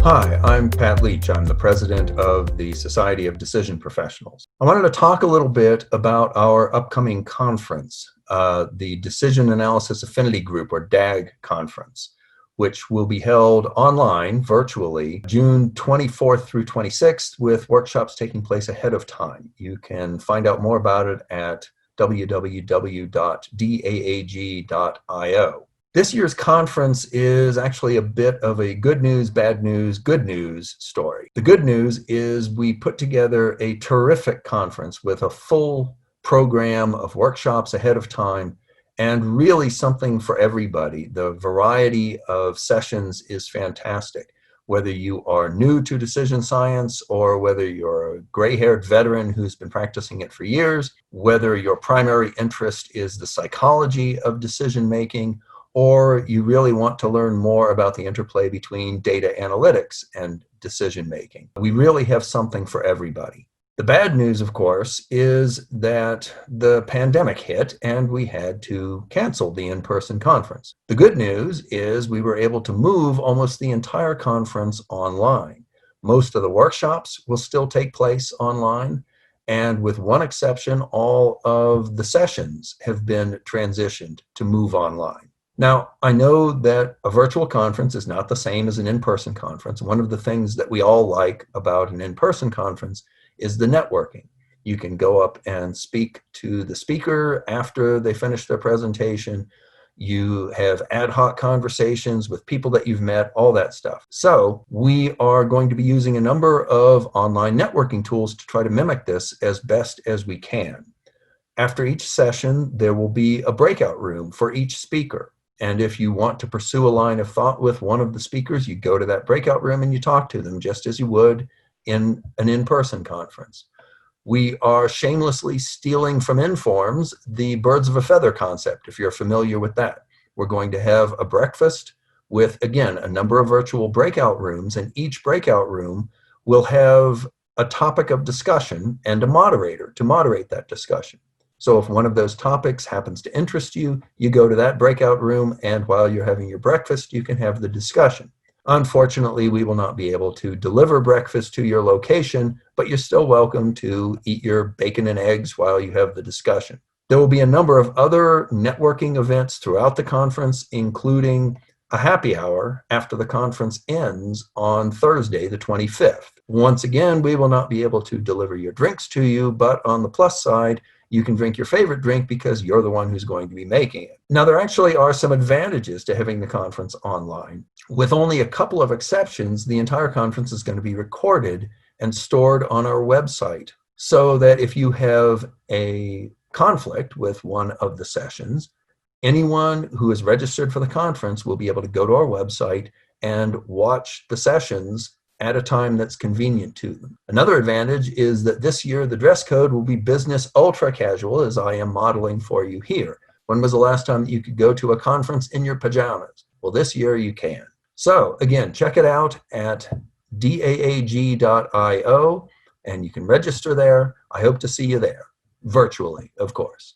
Hi, I'm Pat Leach. I'm the president of the Society of Decision Professionals. I wanted to talk a little bit about our upcoming conference, the Decision Analysis Affinity Group, or DAAG conference, which will be held online, virtually, June 24th through 26th, with workshops taking place ahead of time. You can find out more about it at www.daag.io. This year's conference is actually a bit of a good news, bad news, good news story. The good news is we put together a terrific conference with a full program of workshops ahead of time and really something for everybody. The variety of sessions is fantastic. Whether you are new to decision science or whether you're a gray-haired veteran who's been practicing it for years, whether your primary interest is the psychology of decision making, or you really want to learn more about the interplay between data analytics and decision making. We really have something for everybody. The bad news, of course, is that the pandemic hit and we had to cancel the in-person conference. The good news is we were able to move almost the entire conference online. Most of the workshops will still take place online, and with one exception, all of the sessions have been transitioned to move online. Now, I know that a virtual conference is not the same as an in-person conference. One of the things that we all like about an in-person conference is the networking. You can go up and speak to the speaker after they finish their presentation. You have ad hoc conversations with people that you've met, all that stuff. So we are going to be using a number of online networking tools to try to mimic this as best as we can. After each session, there will be a breakout room for each speaker. And if you want to pursue a line of thought with one of the speakers, you go to that breakout room and you talk to them just as you would in an in-person conference. We are shamelessly stealing from Informs the birds of a feather concept, if you're familiar with that. We're going to have a breakfast with, again, a number of virtual breakout rooms, and each breakout room will have a topic of discussion and a moderator to moderate that discussion. So if one of those topics happens to interest you, you go to that breakout room, and while you're having your breakfast, you can have the discussion. Unfortunately, we will not be able to deliver breakfast to your location, but you're still welcome to eat your bacon and eggs while you have the discussion. There will be a number of other networking events throughout the conference, including a happy hour after the conference ends on Thursday, the 25th. Once again, we will not be able to deliver your drinks to you, but on the plus side, you can drink your favorite drink because you're the one who's going to be making it. Now, there actually are some advantages to having the conference online. With only a couple of exceptions, the entire conference is going to be recorded and stored on our website, so that if you have a conflict with one of the sessions, anyone who is registered for the conference will be able to go to our website and watch the sessions at a time that's convenient to them. Another advantage is that this year the dress code will be business ultra casual, as I am modeling for you here. When was the last time that you could go to a conference in your pajamas? Well, this year you can. So again, check it out at daag.io, and you can register there. I hope to see you there, virtually, of course.